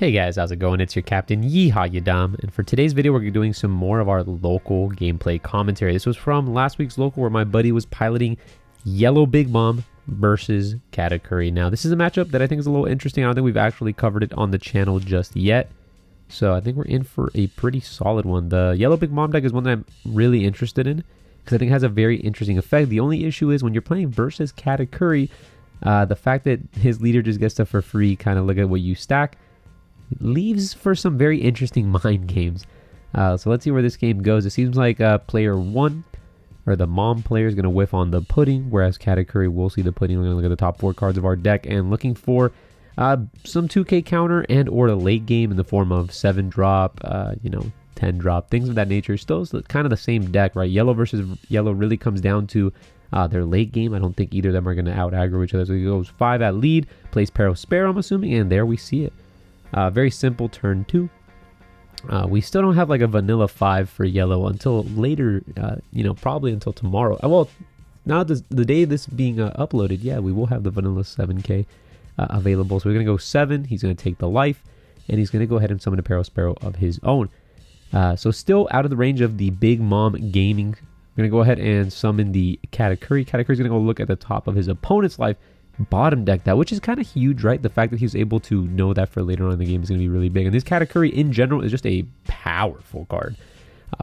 Hey guys, how's it going? It's your captain, Yeehaw Yadam, and for today's video we're doing some more of our local gameplay commentary. This was from last week's local where my buddy was piloting Yellow Big Mom versus Katakuri. Now this is a matchup that I think is a little interesting. I don't think we've actually covered it on the channel just yet, so I think we're in for a pretty solid one. The Yellow Big Mom deck is one that I'm really interested in because I think it has a very interesting effect. The only issue is when you're playing versus Katakuri, the fact that his leader just gets stuff for free, kind of look at what you stack, leaves for some very interesting mind games. So let's see where this game goes. It seems like player one, or the mom player, is going to whiff on the pudding, whereas Katakuri will see the pudding. We're going to look at the top 4 cards of our deck and looking for some 2K counter and or the late game in the form of 7 drop, 10 drop, things of that nature. Still kind of the same deck, right? Yellow versus yellow really comes down to their late game. I don't think either of them are going to out aggro each other. So he goes 5 at lead, plays Sparrow, I'm assuming, and there we see it. Very simple turn 2. We still don't have like a vanilla 5 for yellow until later, probably until tomorrow. Well, now the day this being uploaded, yeah, we will have the vanilla 7K available. So we're going to go 7. He's going to take the life, and he's going to go ahead and summon a Sparrow of his own. So still out of the range of the Big Mom Gaming. We're going to go ahead and summon the Katakuri. Katakuri's going to go look at the top of his opponent's life, bottom deck that, which is kind of huge, right? The fact that he's able to know that for later on in the game is going to be really big. And this Katakuri in general is just a powerful card.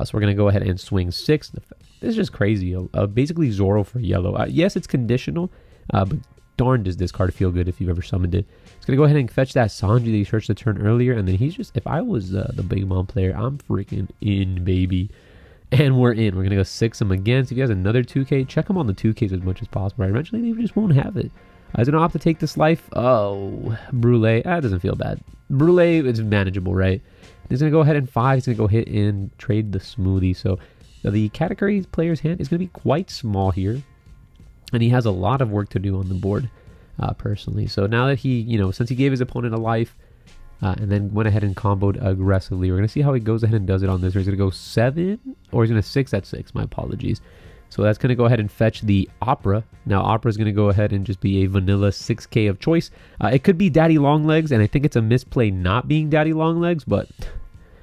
So we're going to go ahead and swing 6. This is just crazy. Basically Zoro for yellow. Yes, it's conditional, but darn does this card feel good if you've ever summoned it. It's going to go ahead and fetch that Sanji that he searched the turn earlier, and then he's just, if I was the Big Mom player, I'm freaking in, baby. And we're in. We're going to go 6 him again. So if he has another 2K, check him on the 2Ks as much as possible. Right? Eventually they just won't have it. He's going to opt to take this life. Oh, Brulee. That doesn't feel bad. Brulee is manageable, right? He's going to go ahead and 5. He's going to go hit and trade the smoothie. So the Katakuri player's hand is going to be quite small here. And he has a lot of work to do on the board, personally. So now that he, since he gave his opponent a life and then went ahead and comboed aggressively, we're going to see how he goes ahead and does it on this. He's going to go 7, or he's going to 6 at 6. My apologies. So that's going to go ahead and fetch the Opera. Now Opera is going to go ahead and just be a vanilla 6K of choice. It could be Daddy Longlegs, and I think it's a misplay not being Daddy Longlegs, but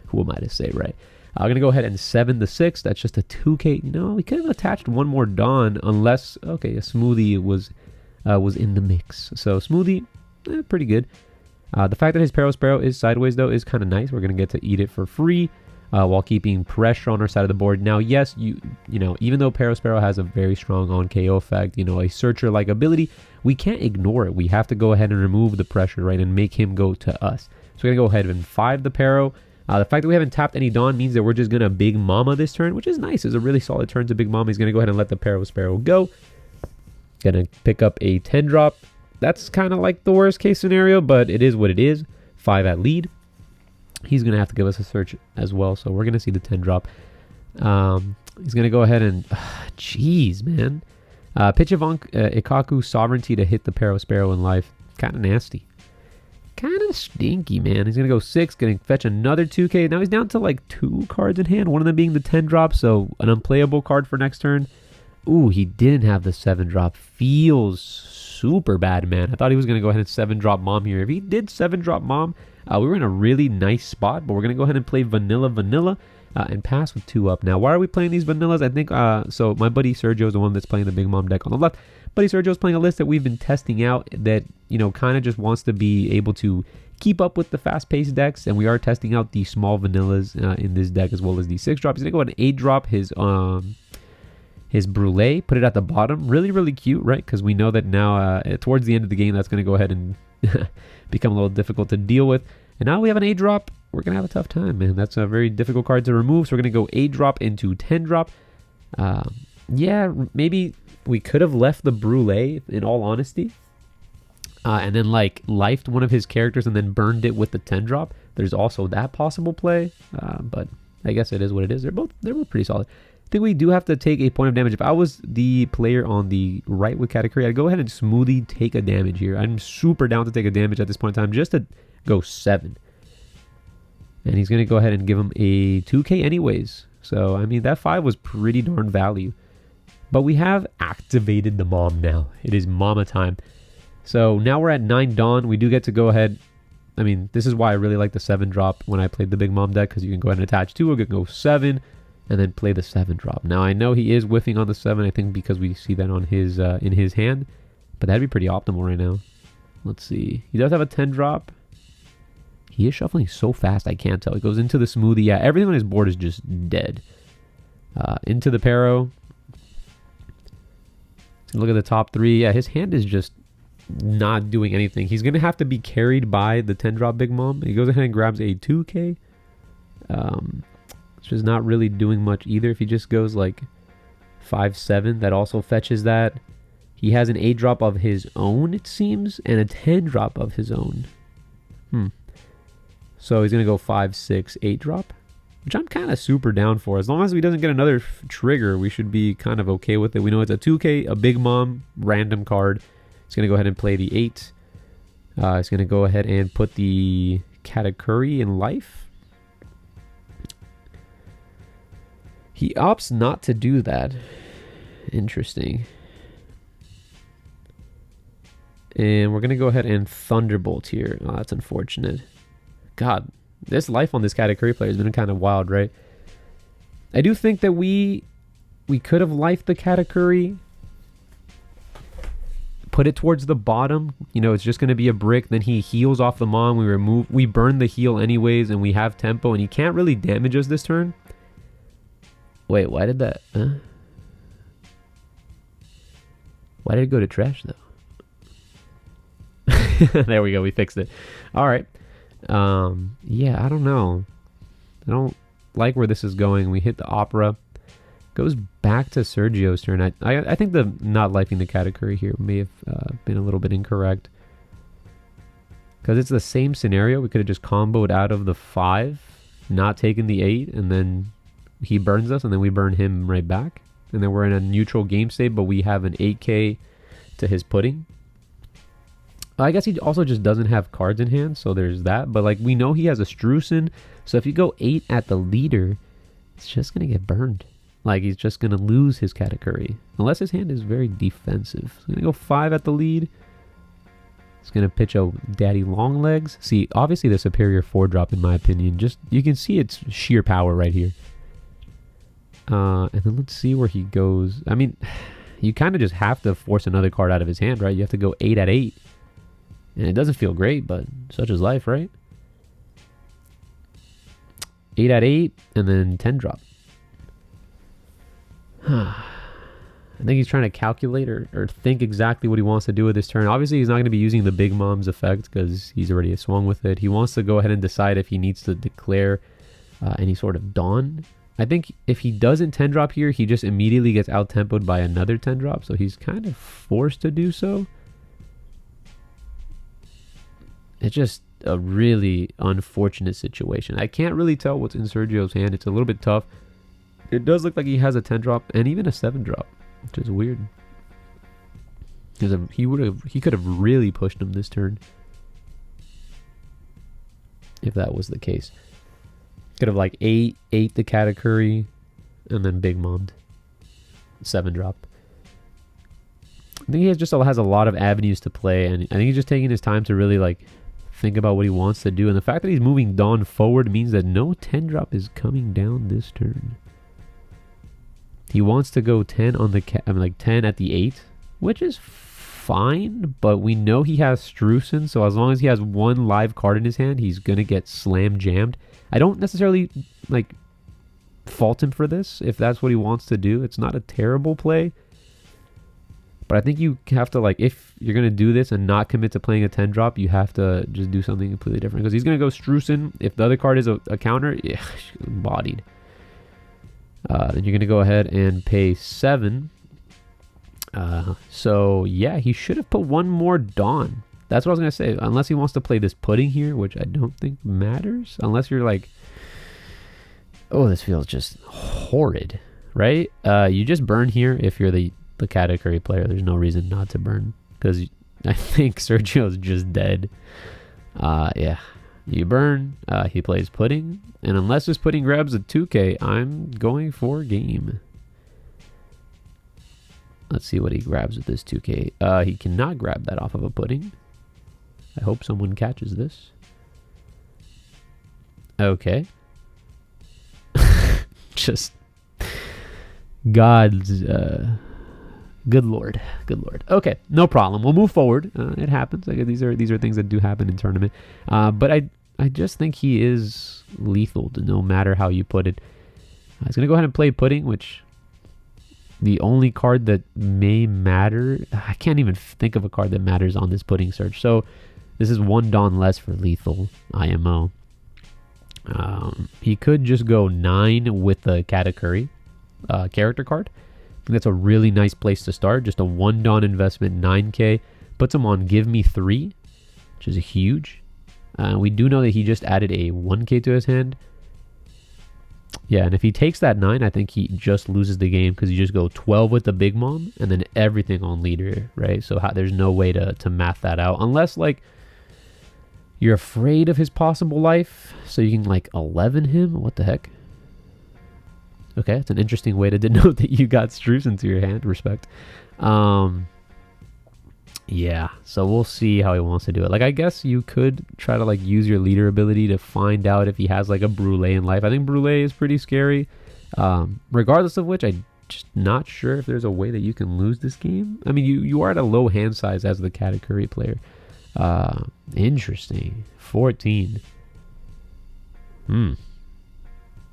who am I to say, right? I'm going to go ahead and 7 the 6. That's just a 2K. We could have attached one more Dawn unless, okay, a Smoothie was in the mix. So Smoothie, pretty good. The fact that his Sparrow is sideways, though, is kind of nice. We're going to get to eat it for free. While keeping pressure on our side of the board. Now, yes, even though Sparrow has a very strong on KO effect, a searcher-like ability, we can't ignore it. We have to go ahead and remove the pressure, right, and make him go to us. So we're going to go ahead and 5 the Sparrow. The fact that we haven't tapped any Dawn means that we're just going to Big Momma this turn, which is nice. It's a really solid turn to Big Momma. He's going to go ahead and let the Sparrow go. Going to pick up a 10-drop. That's kind of like the worst-case scenario, but it is what it is. 5 at lead. He's going to have to give us a search as well, so we're going to see the 10 drop. He's going to go ahead and... Jeez, man. Pitch of Ikaku Sovereignty to hit the Sparrow in life. Kind of nasty. Kind of stinky, man. He's going to go 6, going to fetch another 2K. Now he's down to like 2 cards in hand, one of them being the 10 drop, so an unplayable card for next turn. Ooh, he didn't have the 7 drop. Feels super bad, man. I thought he was going to go ahead and 7 drop Mom here. If he did 7 drop Mom... we were in a really nice spot, but we're going to go ahead and play vanilla, and pass with 2 up. Now, why are we playing these vanillas? I think, so my buddy Sergio is the one that's playing the Big Mom deck on the left. Buddy Sergio is playing a list that we've been testing out that, kind of just wants to be able to keep up with the fast-paced decks, and we are testing out the small vanillas in this deck as well as the 6 drop. He's going to go ahead and 8 drop his Brulee, put it at the bottom. Really, really cute, right? Because we know that now, towards the end of the game, that's going to go ahead and become a little difficult to deal with. And now we have an 8 drop. We're going to have a tough time, man. That's a very difficult card to remove. So we're going to go 8 drop into 10 drop. Yeah, maybe we could have left the Brulee, in all honesty. And then, lifed one of his characters and then burned it with the 10 drop. There's also that possible play. But I guess it is what it is. They're both pretty solid. I think we do have to take a point of damage. If I was the player on the right with Katakuri, I'd go ahead and smoothie take a damage here. I'm super down to take a damage at this point in time just to go 7. And he's going to go ahead and give him a 2K anyways. So, I mean, that 5 was pretty darn value. But we have activated the Mom now. It is Momma time. So now we're at 9 Dawn. We do get to go ahead I mean, this is why I really like the 7 drop when I played the Big Mom deck, because you can go ahead and attach 2, you can go 7, and then play the 7 drop. Now, I know he is whiffing on the 7, I think because we see that on his in his hand, but that'd be pretty optimal right now. Let's see. He does have a 10 drop. He is shuffling so fast, I can't tell. He goes into the smoothie. Yeah, everything on his board is just dead. Into the Paro. Look at the top 3. Yeah, his hand is just not doing anything. He's going to have to be carried by the 10 drop Big Mom. He goes ahead and grabs a 2K. It's just not really doing much either. If he just goes like 5-7, that also fetches that. He has an 8 drop of his own, it seems, and a 10 drop of his own. So he's going to go 5-6, 8 drop, which I'm kind of super down for. As long as he doesn't get another trigger, we should be kind of okay with it. We know it's a 2K, a Big Mom, random card. He's going to go ahead and play the 8. He's going to go ahead and put the Katakuri in life. He opts not to do that. Interesting. And we're going to go ahead and Thunderbolt here. Oh, that's unfortunate. God, this life on this Katakuri player has been kind of wild, right? I do think that we could have lifed the Katakuri, put it towards the bottom. You know, it's just going to be a brick. Then he heals off the Mom. We burn the heal anyways, and we have tempo, and he can't really damage us this turn. Wait, why did that? Why did it go to trash though? There we go. We fixed it. All right. Yeah, I don't know. I don't like where this is going. We hit the Opera. Goes back to Sergio's turn. I think the not liking the Katakuri here may have been a little bit incorrect. Because it's the same scenario. We could have just comboed out of the 5, not taken the 8, and then he burns us, and then we burn him right back. And then we're in a neutral game state, but we have an 8K to his pudding. I guess he also just doesn't have cards in hand, so there's that. But like we know he has a Strucin, so if you go 8 at the leader, it's just going to get burned. Like he's just going to lose his Katakuri. Unless his hand is very defensive. He's going to go 5 at the lead. He's going to pitch a Daddy Longlegs. See, obviously the superior 4 drop in my opinion. Just you can see its sheer power right here. And then let's see where he goes. I mean, you kind of just have to force another card out of his hand, right? You have to go 8 at 8. And it doesn't feel great, but such is life, right? 8 at 8, and then 10 drop. I think he's trying to calculate or think exactly what he wants to do with this turn. Obviously, he's not going to be using the Big Mom's effect because he's already swung with it. He wants to go ahead and decide if he needs to declare any sort of Dawn. I think if he doesn't 10 drop here, he just immediately gets out-tempoed by another 10 drop. So he's kind of forced to do so. It's just a really unfortunate situation. I can't really tell what's in Sergio's hand. It's a little bit tough. It does look like he has a 10 drop and even a 7 drop, which is weird. Because he could have really pushed him this turn if that was the case. Could have like 8 the Katakuri and then Big Mom'd 7 drop. I think he just has a lot of avenues to play, and I think he's just taking his time to really like think about what he wants to do. And the fact that he's moving Dawn forward means that no 10 drop is coming down this turn. He wants to go 10 on the 10 at the 8, which is fine, but we know he has Strucin, so as long as he has one live card in his hand, he's gonna get slam jammed. I don't necessarily like fault him for this if that's what he wants to do. It's not a terrible play. But I think you have to, like, if you're going to do this and not commit to playing a 10 drop, you have to just do something completely different. Because he's going to go Strucin. If the other card is a counter, yeah, bodied. Then you're going to go ahead and pay 7. So, yeah, he should have put one more Dawn. That's what I was going to say. Unless he wants to play this pudding here, which I don't think matters. Unless you're like, oh, this feels just horrid, right? You just burn here if you're the Katakuri player. There's no reason not to burn because I think Sergio's just dead. Yeah, you burn. He plays pudding, and unless this pudding grabs a 2K, I'm going for game. Let's see what he grabs with this 2K. He cannot grab that off of a pudding. I hope someone catches this. Okay. Just God's good lord, good lord. Okay, no problem. We'll move forward. It happens. Like, these are things that do happen in tournament. But I just think he is lethal, no matter how you put it. He's gonna go ahead and play Pudding, which the only card that may matter. I can't even think of a card that matters on this Pudding search. So this is 1 Dawn less for lethal IMO. He could just go 9 with the Katakuri character card. I think that's a really nice place to start. Just a 1 Dawn investment, 9k. Puts him on Give Me 3, which is huge. We do know that he just added a 1k to his hand. Yeah, and if he takes that 9, I think he just loses the game because you just go 12 with the Big Mom and then everything on leader, right? So there's no way to math that out. Unless, like, you're afraid of his possible life, so you can, like, 11 him. What the heck? Okay, it's an interesting way to denote that you got Struce into your hand. Respect. Yeah, so we'll see how he wants to do it. Like, I guess you could try to, like, use your leader ability to find out if he has, like, a Brûlée in life. I think Brûlée is pretty scary. Regardless of which, I'm just not sure if there's a way that you can lose this game. I mean, you are at a low hand size as the Katakuri player. Interesting. 14.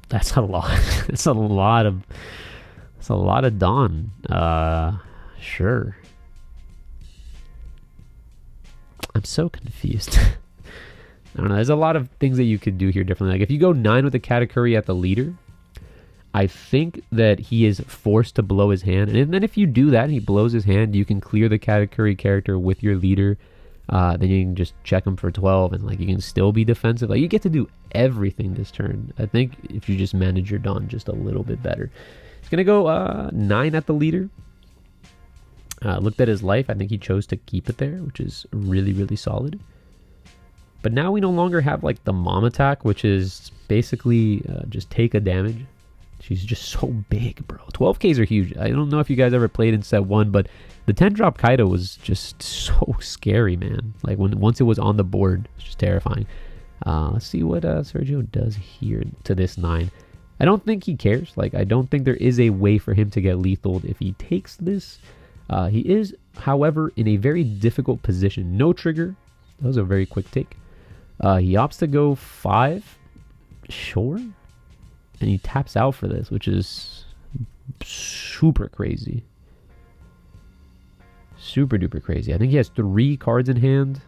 That's a lot. That's a lot of Dawn. Sure. I'm so confused. I don't know. There's a lot of things that you could do here differently. Like, if you go 9 with the Katakuri at the leader, I think that he is forced to blow his hand. And then if you do that and he blows his hand, you can clear the Katakuri character with your leader. Then you can just check him for 12 and, like, you can still be defensive. Like, you get to do everything this turn. I think if you just manage your Dawn just a little bit better. He's going to go 9 at the leader. Looked at his life. I think he chose to keep it there, which is really, really solid. But now we no longer have, like, the Mom attack, which is basically just take a damage. She's just so big, bro. 12Ks are huge. I don't know if you guys ever played in set 1, but the 10-drop Kaido was just so scary, man. Like, once it was on the board, it's just terrifying. Let's see what Sergio does here to this 9. I don't think he cares. Like, I don't think there is a way for him to get lethal if he takes this. He is, however, in a very difficult position. No trigger. That was a very quick take. He opts to go 5. Sure. And he taps out for this, which is super crazy. Super duper crazy. I think he has 3 cards in hand.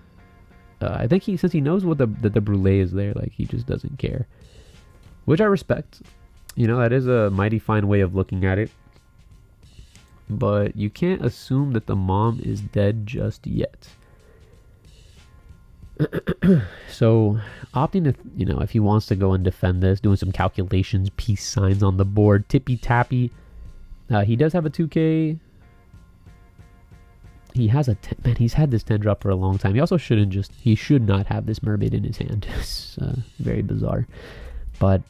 I think since he knows what the Brûlée is there, like, he just doesn't care. Which I respect. You know, that is a mighty fine way of looking at it. But you can't assume that the Mom is dead just yet. So opting to, you know, if he wants to go and defend this, doing some calculations, peace signs on the board, tippy tappy. He does have a 2k. He has a 10, man, he's had this 10 drop for a long time. He also he should not have this mermaid in his hand. It's very bizarre. But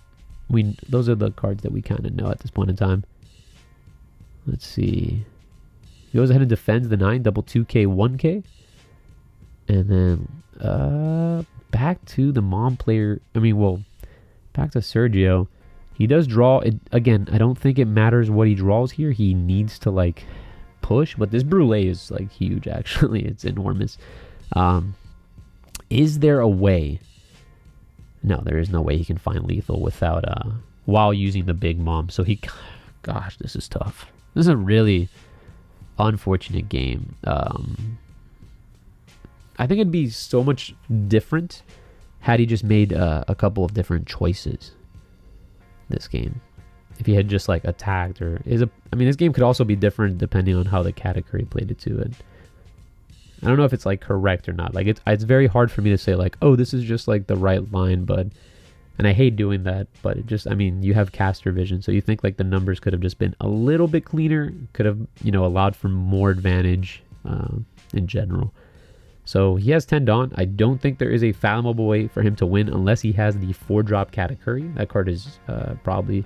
those are the cards that we kind of know at this point in time. Let's see. He goes ahead and defends the 9, double 2k, 1k. And then back to the Mom player. Back to Sergio. He does draw it again. I don't think it matters what he draws here. He needs to, like, push, but this Brûlée is, like, huge. Actually, it's enormous. Is there a way? No, there is no way he can find lethal without while using the Big Mom. So gosh, this is tough. This is a really unfortunate game. I think it'd be so much different had he just made a couple of different choices this game. If he had just, like, attacked this game could also be different depending on how the Katakuri played it too. And I don't know if it's, like, correct or not. Like, it's very hard for me to say, like, oh, this is just, like, the right line, and I hate doing that, but it just, you have caster vision, so you think, like, the numbers could have just been a little bit cleaner, could have, allowed for more advantage in general. So he has 10 Dawn. I don't think there is a fathomable way for him to win unless he has the 4-drop Katakuri. That card is probably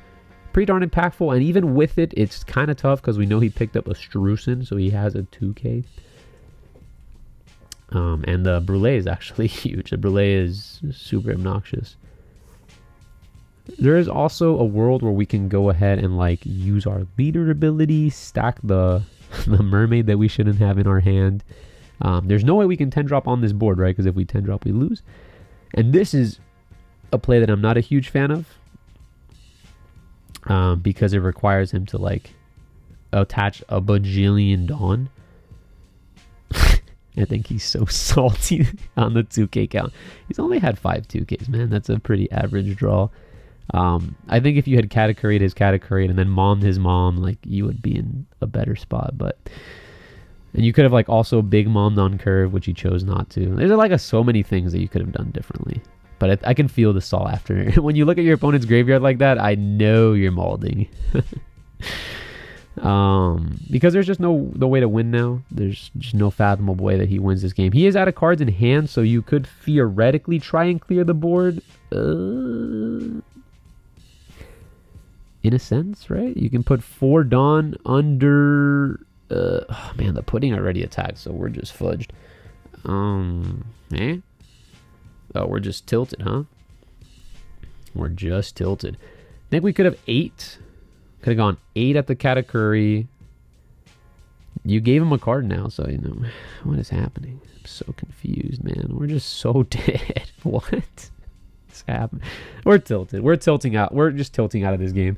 pretty darn impactful, and even with it, it's kind of tough because we know he picked up a Strucin, so he has a 2k. And the Brûlée is actually huge. The Brûlée is super obnoxious. There is also a world where we can go ahead and like use our leader ability, stack the the mermaid that we shouldn't have in our hand. There's no way we can 10 drop on this board, right? Because if we 10 drop, we lose. And this is a play that I'm not a huge fan of, because it requires him to like attach a bajillion Dawn. I think he's so salty on the 2K count. He's only had 5 2Ks, man. That's a pretty average draw. I think if you had Katakuri'd his Katakuri and then mommed his mom, like, you would be in a better spot. And you could have like also big mommed on curve, which he chose not to. There's like so many things that you could have done differently. But I can feel the saw after. When you look at your opponent's graveyard like that, I know you're molding. Because there's just no way to win now. There's just no fathomable way that he wins this game. He is out of cards in hand, so you could theoretically try and clear the board. In a sense, right? You can put 4 Dawn under... oh man, the pudding already attacked, so we're just fudged. Oh, we're just tilted, huh? We're just tilted. I think we could have 8. Could have gone 8 at the Katakuri. You gave him a card now, so you know what is happening. I'm so confused, man. We're just so dead. What? What's happening? We're tilted. We're tilting out. We're just tilting out of this game.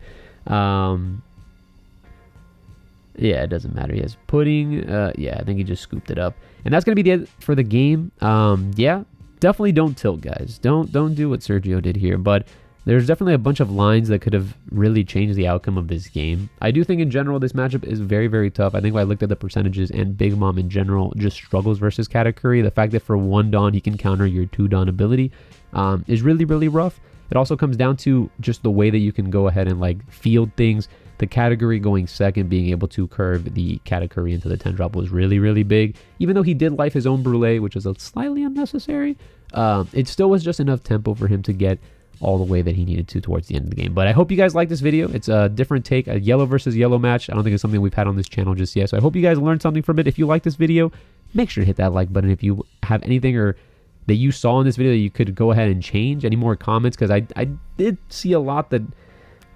Yeah, it doesn't matter. He has pudding. Yeah, I think he just scooped it up. And that's going to be the end for the game. Yeah, definitely don't tilt, guys. Don't do what Sergio did here. But there's definitely a bunch of lines that could have really changed the outcome of this game. I do think in general this matchup is very, very tough. I think if I looked at the percentages and Big Mom in general just struggles versus Katakuri, the fact that for 1 Dawn he can counter your 2 Dawn ability is really, really rough. It also comes down to just the way that you can go ahead and like field things. The Katakuri going second, being able to curve the Katakuri into the 10 drop was really, really big. Even though he did life his own Brûlée, which was slightly unnecessary, it still was just enough tempo for him to get all the way that he needed to towards the end of the game. But I hope you guys like this video. It's a different take, a yellow versus yellow match. I don't think it's something we've had on this channel just yet. So I hope you guys learned something from it. If you like this video, make sure to hit that like button. If you have anything or that you saw in this video that you could go ahead and change, any more comments, because I did see a lot that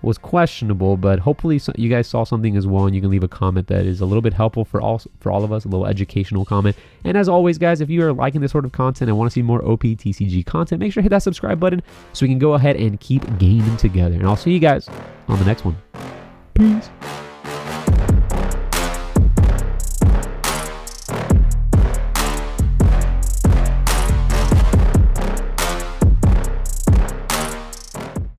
was questionable, but hopefully you guys saw something as well, and you can leave a comment that is a little bit helpful for all of us, a little educational comment. And as always, guys, if you are liking this sort of content and want to see more OP TCG content, make sure to hit that subscribe button so we can go ahead and keep gaming together. And I'll see you guys on the next one. Peace.